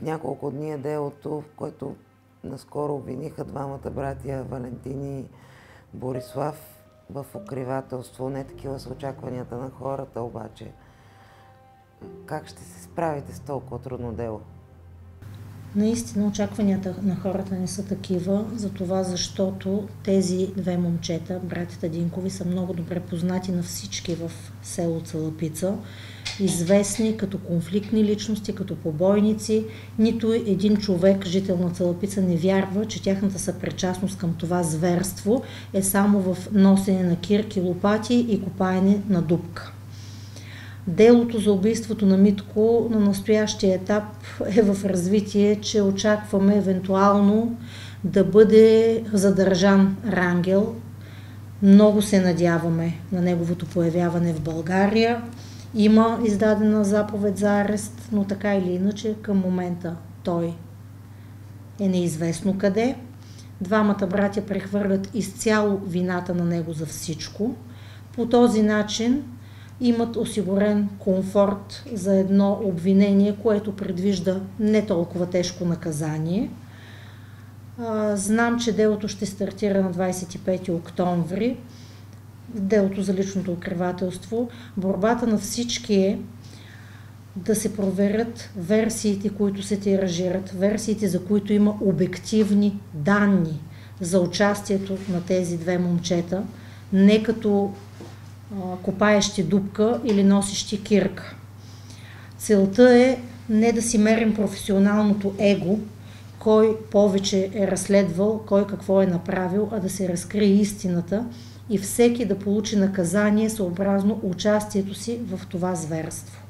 няколко дни е делото, в което наскоро обвиниха двамата братя Валентин и Борислав в укривателство. Не такива са очакванията на хората, обаче. Как ще се справите с толкова трудно дело? Наистина очакванията на хората не са такива, защото тези две момчета, братята Динкови, са много добре познати на всички в село Цалапица, известни като конфликтни личности, като побойници. Нито един човек, жител на Цалапица, не вярва, че тяхната съпричастност към това зверство е само в носене на кирки, лопати и копаене на дупка. Делото за убийството на Митко на настоящия етап е в развитие, че очакваме евентуално да бъде задържан Рангел. Много се надяваме на неговото появяване в България. Има издадена заповед за арест, но така или иначе към момента той е неизвестно къде. Двамата братя прехвърлят изцяло вината на него за всичко. По този начин имат осигурен комфорт за едно обвинение, което предвижда не толкова тежко наказание. Знам, че делото ще стартира на 25 октомври. Делото за личното укривателство. Борбата на всички е да се проверят версиите, които се тиражират, версиите, за които има обективни данни за участието на тези две момчета, не като копаещи дупка или носещи кирка. Целта е не да си мерим професионалното его, кой повече е разследвал, кой какво е направил, а да се разкрие истината и всеки да получи наказание съобразно участието си в това зверство.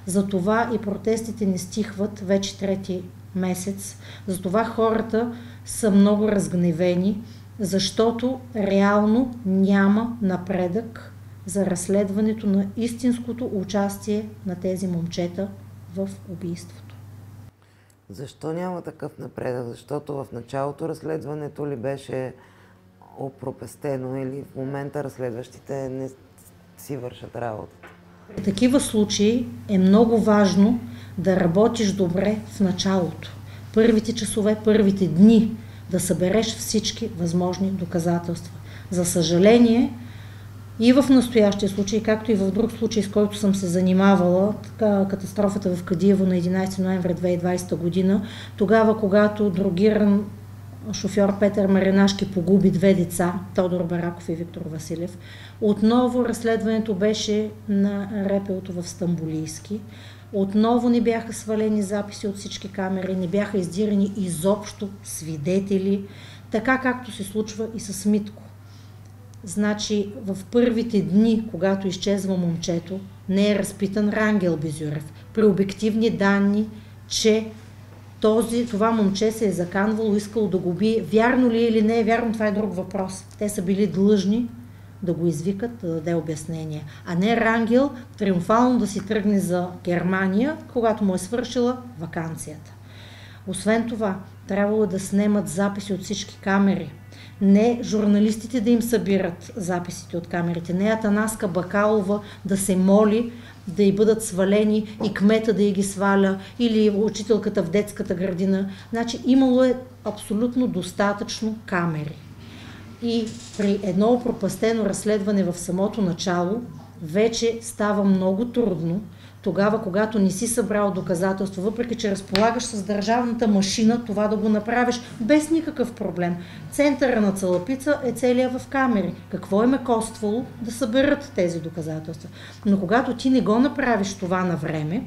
Затова и протестите не стихват вече трети месец. Затова хората са много разгневени, защото реално няма напредък за разследването на истинското участие на тези момчета в убийството. Защо няма такъв напредък? Защото в началото разследването ли беше опропестено или в момента разследващите не си вършат работата? При такива случаи е много важно да работиш добре в началото. Първите часове, първите дни да събереш всички възможни доказателства. За съжаление, и в настоящия случай, както и в друг случай, с който съм се занимавала, катастрофата в Кадиево на 11 ноември 2020 година, тогава, когато дрогиран шофьор Петър Маринашки погуби две деца, Тодор Бараков и Виктор Василев, отново разследването беше на РПУ-то в Стамболийски. Отново не бяха свалени записи от всички камери, не бяха издирани изобщо свидетели, така както се случва и с Митко. Значи в първите дни, когато изчезва момчето, не е разпитан Рангел Бизюрев. При обективни данни, че това момче се е заканвало, искало да го бие. Вярно ли или не е вярно, това е друг въпрос. Те са били длъжни да го извикат, да даде обяснение. А не Рангел триумфално да си тръгне за Германия, когато му е свършила ваканцията. Освен това, трябвало да снемат записи от всички камери. Не журналистите да им събират записите от камерите, не Атанаска Бакалова да се моли да й бъдат свалени и кмета да й ги сваля или учителката в детската градина. Значи имало е абсолютно достатъчно камери. И при едно опропастено разследване в самото начало вече става много трудно, тогава, когато не си събрал доказателство, въпреки че разполагаш с държавната машина, това да го направиш без никакъв проблем. Центъра на Цалапица е целия в камери. Какво им е коствало да съберат тези доказателства? Но когато ти не го направиш това на време,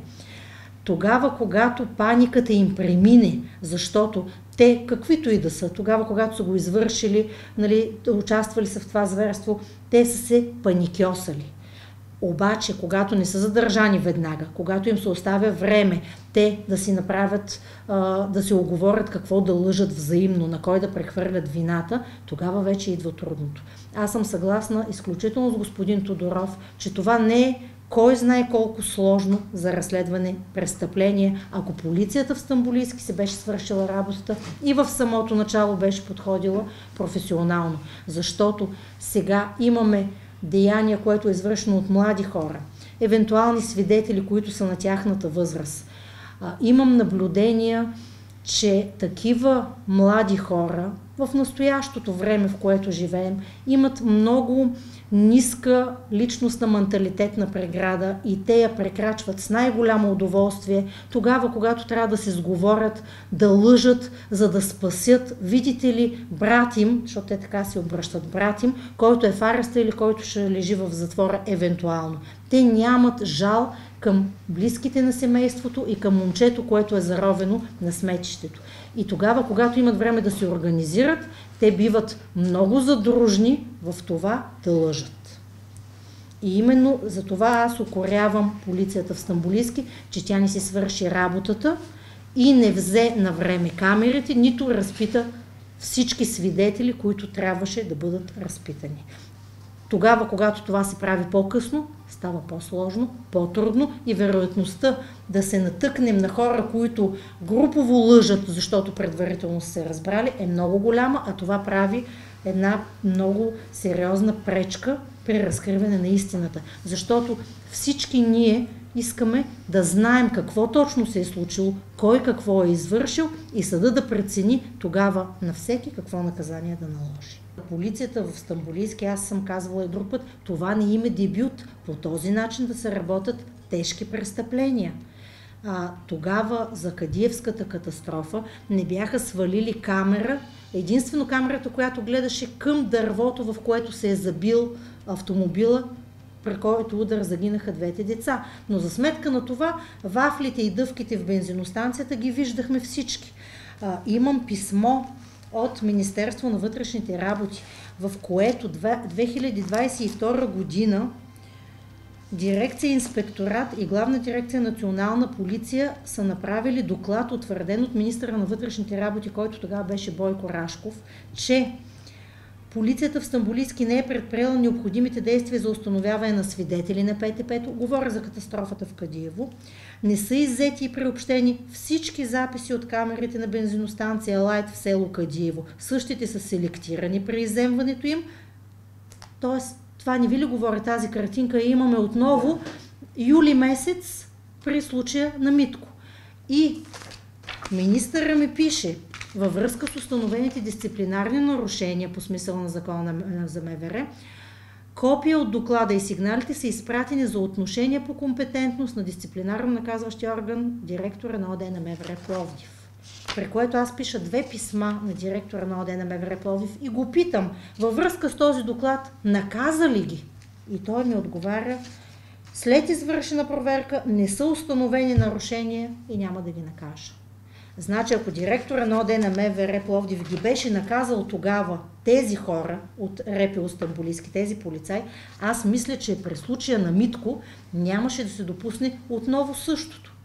тогава, когато паниката им премине, защото те, каквито и да са, тогава, когато са го извършили, участвали са в това зверство, те са се паникьосали. Обаче, когато не са задържани веднага, когато им се оставя време, те да си направят, да се оговорят какво да лъжат взаимно, на кой да прехвърлят вината, тогава вече идва трудното. Аз съм съгласна изключително с господин Тодоров, че това не е кой знае колко сложно за разследване престъпление, ако полицията в Стамболийски се беше свършила работата и в самото начало беше подходила професионално. Защото сега имаме деяние, което е извършено от млади хора, евентуални свидетели, които са на тяхната възраст. Имам наблюдения, че такива млади хора в настоящото време, в което живеем, имат много ниска личностна менталитетна преграда и те я прекрачват с най-голямо удоволствие тогава, когато трябва да се сговорят, да лъжат, за да спасят, видите ли, брат им, защото те така се обръщат, брат им, който е в ареста или който ще лежи в затвора евентуално. Те нямат жал към близките на семейството и към момчето, което е заровено на сметището. И тогава, когато имат време да се организират, те биват много задружни в това да лъжат. И именно за това аз укорявам полицията в Стамболийски, че тя не си свърши работата и не взе на време камерите, нито разпита всички свидетели, които трябваше да бъдат разпитани. Тогава, когато това се прави по-късно, става по-сложно, по-трудно и вероятността да се натъкнем на хора, които групово лъжат, защото предварително са се разбрали, е много голяма, а това прави една много сериозна пречка при разкриване на истината. Защото всички ние искаме да знаем какво точно се е случило, кой какво е извършил и съда да прецени тогава на всеки какво наказание да наложи. Полицията в Стамболийски, аз съм казвала и друг път, това не им е дебют по този начин да се работят тежки престъпления. Тогава за Кадиевската катастрофа не бяха свалили камера, единствено камерата, която гледаше към дървото, в което се е забил автомобила, при който удар загинаха двете деца. Но за сметка на това, вафлите и дъвките в бензиностанцията ги виждахме всички. Имам писмо от Министерство на вътрешните работи, в което 2022 година дирекция Инспекторат и Главна дирекция Национална полиция са направили доклад, утвърден от министъра на вътрешните работи, който тогава беше Бойко Рашков, че полицията в Стамболийски не е предприела необходимите действия за установяване на свидетели на ПТП-то, говоря за катастрофата в Кадиево, не са иззети и приобщени всички записи от камерите на бензиностанция Лайт в село Кадиево. Същите са селектирани при изземването им. Тоест, това не ви ли говори тази картинка? Имаме отново юли месец при случая на Митко. И министъра ми пише, във връзка с установените дисциплинарни нарушения по смисъла на закона за МВР, копия от доклада и сигналите са изпратени за отношение по компетентност на дисциплинарно наказващия орган директора на ОД на МВР Пловдив. При което аз пиша 2 писма на директора на ОД на МВР Пловдив и го питам, във връзка с този доклад, наказа ли ги? И той ми отговаря, след извършена проверка не са установени нарушения и няма да ги накажа. Значи, ако директора на ОД на МВР Пловдив ги беше наказал тогава тези хора от РПУ Стамболийски, тези полицаи, аз мисля, че през случая на Митко нямаше да се допусне отново същото.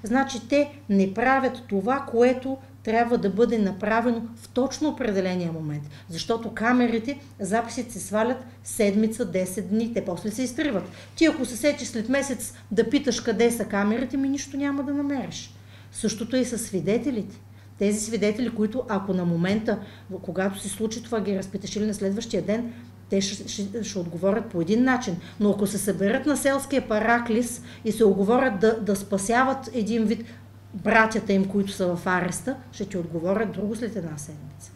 Значи, те не правят това, което трябва да бъде направено в точно определения момент. Защото камерите, записите се свалят седмица, 10 дни, те после се изтриват. Ти ако се сетиш след месец да питаш къде са камерите, нищо няма да намериш. Същото е и със свидетелите. Тези свидетели, които ако на момента, когато се случи това, ги разпиташ или на следващия ден, те ще отговорят по един начин. Но ако се съберат на селския параклис и се оговорят да спасяват един вид братята им, които са в ареста, ще ти отговорят друго след една седмица.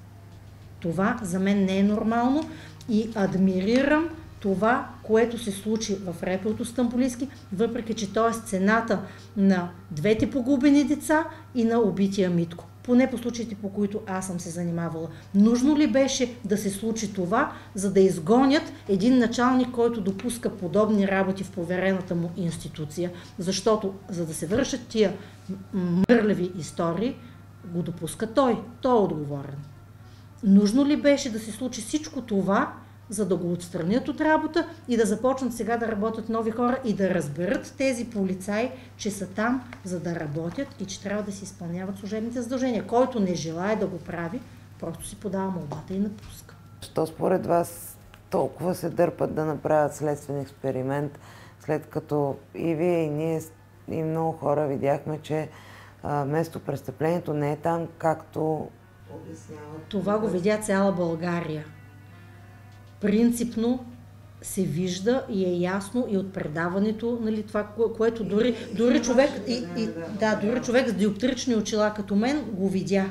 Това за мен не е нормално и адмирирам това, което се случи в РПУ Стамболийски, въпреки че то е цената на двете погубени деца и на убития Митко. Поне по случаите, по които аз съм се занимавала. Нужно ли беше да се случи това, за да изгонят един началник, който допуска подобни работи в поверената му институция? Защото, за да се вършат тия мърлеви истории, го допуска той. Той е отговорен. Нужно ли беше да се случи всичко това, за да го отстранят от работа и да започнат сега да работят нови хора и да разберат тези полицаи, че са там, за да работят и че трябва да си изпълняват служебните задължения. Който не желае да го прави, просто си подава молбата и напуска. Що според вас толкова се дърпат да направят следствен експеримент, след като и вие, и ние, и много хора видяхме, че место престъплението не е там, както обясняват? Това го видя цяла България. Принципно се вижда и е ясно и от предаването, нали, това, което дори човек, дори човек с диоптрични очила като мен го видя.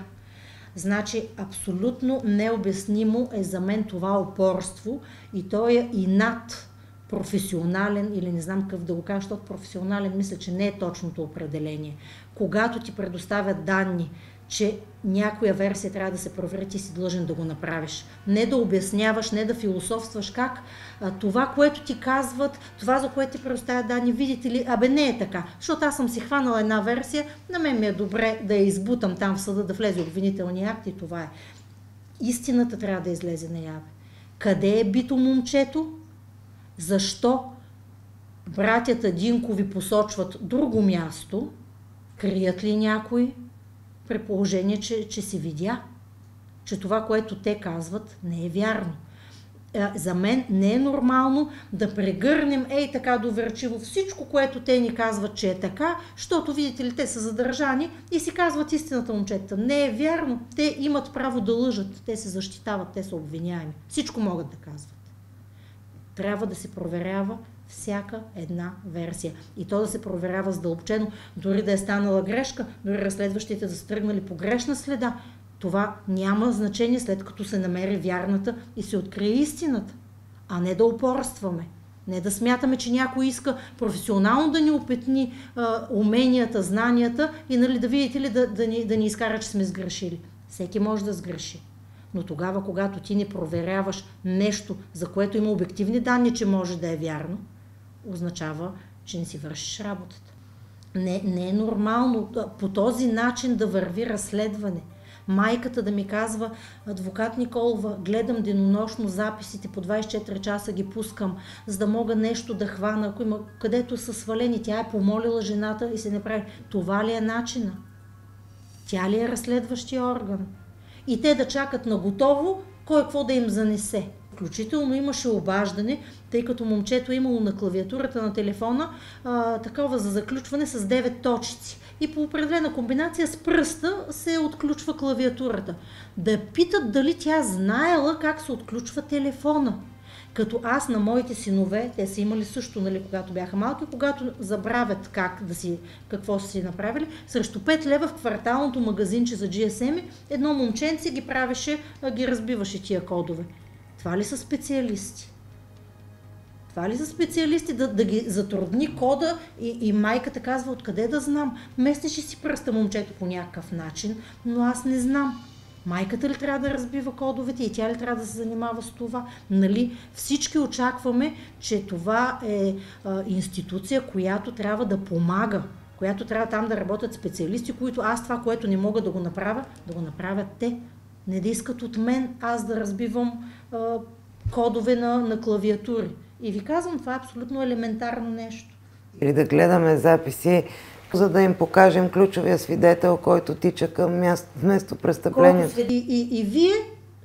Значи абсолютно необяснимо е за мен това упорство и то е и над професионален, или не знам какъв да го кажа, защото професионален мисля, че не е точното определение. Когато ти предоставят данни, че някоя версия трябва да се провери, ти си длъжен да го направиш. Не да обясняваш, не да философстваш как това, което ти казват, това, за което ти предоставят данни, видите ли, не е така. Защото аз съм си хванала една версия, на мен ми е добре да я избутам там в съда, да влезе обвинителния акт и това е. Истината трябва да излезе наяве. Къде е бито момчето? Защо братята Динкови посочват друго място? Крият ли някой? При положение, че си видя, че това, което те казват, не е вярно. За мен не е нормално да прегърнем така доверчиво всичко, което те ни казват, че е така, защото, видите ли, те са задържани и си казват истината, момчета. Не е вярно. Те имат право да лъжат. Те се защитават, те са обвиняеми. Всичко могат да казват. Трябва да се проверява всяка една версия. И то да се проверява задълбочено, дори да е станала грешка, дори разследващите да са тръгнали по грешна следа. Това няма значение, след като се намери вярната и се открие истината. А не да упорстваме. Не да смятаме, че някой иска професионално да ни опетни уменията, знанията и, нали, да видите ли, да ни изкара, че сме сгрешили. Всеки може да сгреши. Но тогава, когато ти не проверяваш нещо, за което има обективни данни, че може да е вярно, означава, че не си вършиш работата. Не е нормално по този начин да върви разследване. Майката да ми казва: адвокат Николова, гледам денонощно записите, по 24 часа ги пускам, за да мога нещо да хвана, ако има, където са свалени. Тя е помолила жената и се не прави. Това ли е начина? Тя ли е разследващия орган? И те да чакат на готово, кой какво да им занесе. Включително имаше обаждане, тъй като момчето е имало на клавиатурата на телефона такова за заключване с 9 точици. И по определена комбинация с пръста се отключва клавиатурата. Да питат дали тя знаела как се отключва телефона. Като аз на моите синове, те са имали също, нали, когато бяха малки, когато забравят какво са си направили, срещу 5 лева в кварталното магазинче за GSM едно момченце ги правеше, ги разбиваше тия кодове. Това ли са специалисти? Това ли са специалисти да ги затрудни кода и майката казва: откъде да знам? Местнеш си пръста момчето по някакъв начин, но аз не знам. Майката ли трябва да разбива кодовете и тя ли трябва да се занимава с това? Нали? Всички очакваме, че това е институция, която трябва да помага, която трябва там да работят специалисти, които аз това, което не мога да го направят те. Не да искат от мен аз да разбивам кодове на клавиатури. И ви казвам, това е абсолютно елементарно нещо. Или да гледаме записи, за да им покажем ключовия свидетел, който тича към место престъплението. И вие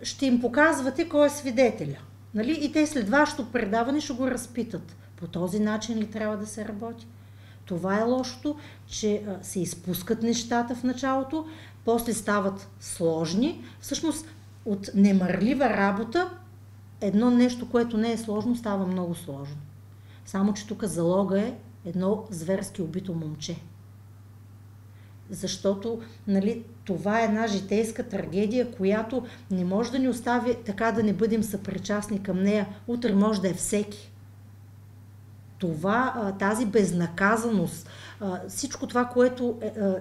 ще им показвате кой е свидетеля. Нали? И те след вашето предаване ще го разпитат. По този начин ли трябва да се работи? Това е лошото, че се изпускат нещата в началото, после стават сложни. Всъщност от немърлива работа едно нещо, което не е сложно, става много сложно. Само че тук залога е едно зверски убито момче. Защото, нали, това е една житейска трагедия, която не може да ни остави така да не бъдем съпричастни към нея. Утре може да е всеки. Това, тази безнаказаност, всичко това, което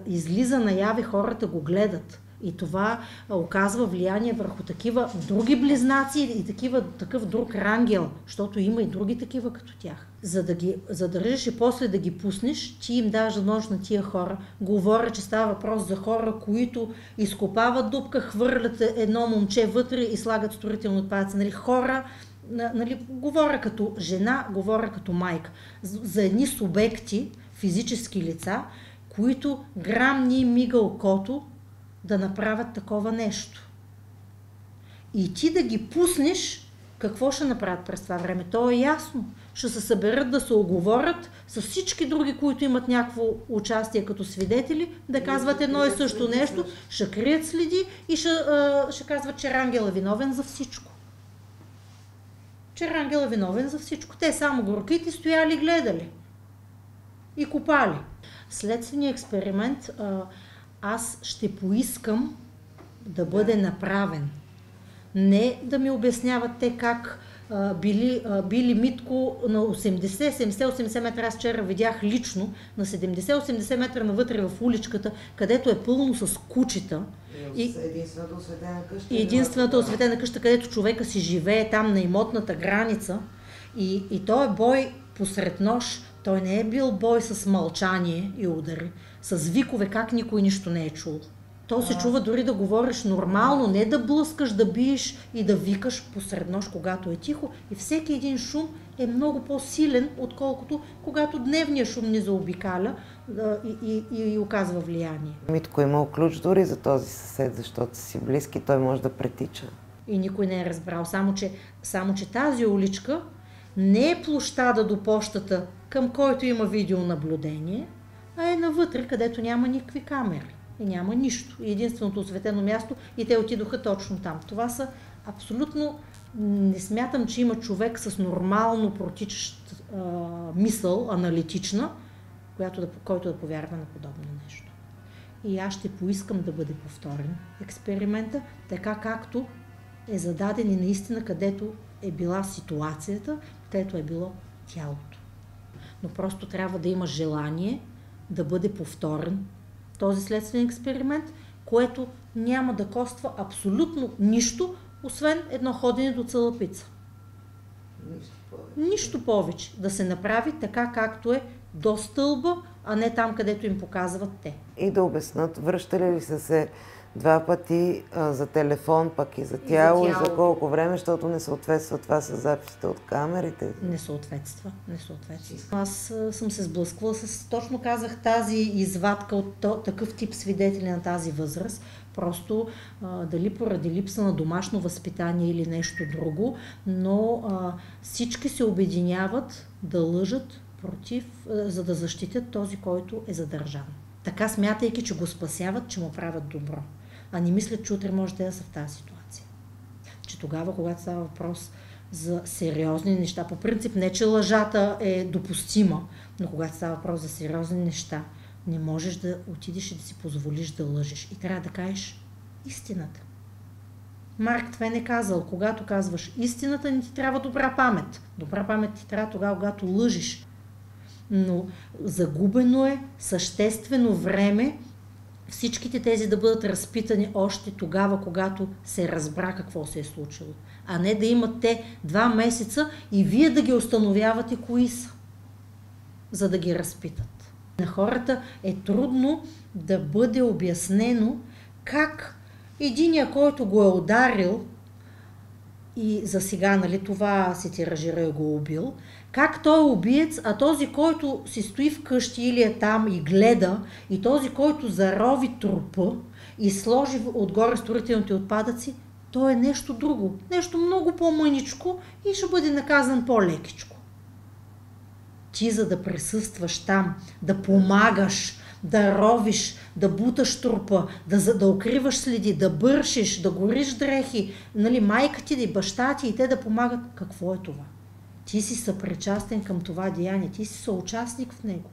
излиза наяве, хората го гледат. И това оказва влияние върху такива други близнаци и такъв друг рангел, защото има и други такива като тях. За да ги задържиш и после да ги пуснеш, ти им даваш нож на тия хора. Говоря, че става въпрос за хора, които изкопават дупка, хвърлят едно момче вътре и слагат строителни отпадъци. Нали, хора, нали, говоря като жена, говоря като майка. За едни субекти, физически лица, които грам ни мига окото да направят такова нещо. И ти да ги пуснеш, какво ще направят през това време? То е ясно. Ще се съберат да се оговорят с всички други, които имат някакво участие като свидетели, да казват едно и също нещо, ще крият следи и ще казват, че Рангел е виновен за всичко. че Рангел е виновен за всичко. Те само горките стояли, гледали и копали. Следственият експеримент аз ще поискам да бъде направен. Не да ми обясняват те как били Митко на 70-80 метра. Аз вчера видях лично на 70-80 метра навътре в уличката, където е пълно с кучета. Единствената осветена къща. Единствената осветена къща, където човека си живее там на имотната граница. И той е бой посред нощ. Той не е бил бой с мълчание и удари, с викове, как никой нищо не е чул. То се чува дори да говориш нормално, не да блъскаш, да биеш и да викаш посред нощ, когато е тихо. И всеки един шум е много по-силен, отколкото когато дневният шум ни заобикаля и оказва влияние. Митко имал ключ дори за този съсед, защото си близки, той може да претича. И никой не е разбрал. Само че тази уличка не е площада до пощата, към който има видеонаблюдение, а е навътре, където няма никакви камери. И няма нищо. И единственото осветено място, и те отидоха точно там. Това са абсолютно... Не смятам, че има човек с нормално протичащ мисъл, аналитична, който да повярва на подобно нещо. И аз ще поискам да бъде повторен експеримента, така както е зададен и наистина където е била ситуацията, където е било тялото. Но просто трябва да има желание да бъде повторен този следствен експеримент, което няма да коства абсолютно нищо, освен едно ходене до Цалапица. Нищо повече. Да се направи така, както е до стълба, а не там, където им показват те. И да обяснат, връщали ли са се 2 пъти за телефон, пък и за тяло, и за колко време, защото не съответства това с записите от камерите. Не съответства. Аз съм се сблъсквала с, точно казах, тази извадка от такъв тип свидетели на тази възраст. Просто дали поради липса на домашно възпитание или нещо друго, но всички се обединяват да лъжат против, за да защитят този, който е задържан. Така смятайки, че го спасяват, че му правят добро. А не мислят, че утре може да са в тази ситуация. Че тогава, когато става въпрос за сериозни неща, по принцип не, че лъжата е допустима, но когато става въпрос за сериозни неща, не можеш да отидеш и да си позволиш да лъжеш. И трябва да кажеш истината. Марк Твен е казал, когато казваш истината, не ти трябва добра памет. Добра памет ти трябва тогава, когато лъжиш. Но загубено е съществено време всичките тези да бъдат разпитани още тогава, когато се разбра какво се е случило. А не да имат те 2 месеца и вие да ги установявате кои са, за да ги разпитат. На хората е трудно да бъде обяснено как единия, който го е ударил, и за сега, нали, това се тиражира и го убил, как той е убиец, а този, който си стои вкъщи или е там и гледа, и този, който зарови трупа и сложи отгоре строителните отпадъци, то е нещо друго, нещо много по-мъничко и ще бъде наказан по-лекичко. Ти, за да присъстваш там, да помагаш, да ровиш, да буташ трупа, да укриваш следи, да бършиш, да гориш дрехи, нали, майка ти и баща ти и те да помагат. Какво е това? Ти си съпричастен към това деяние, ти си съучастник в него.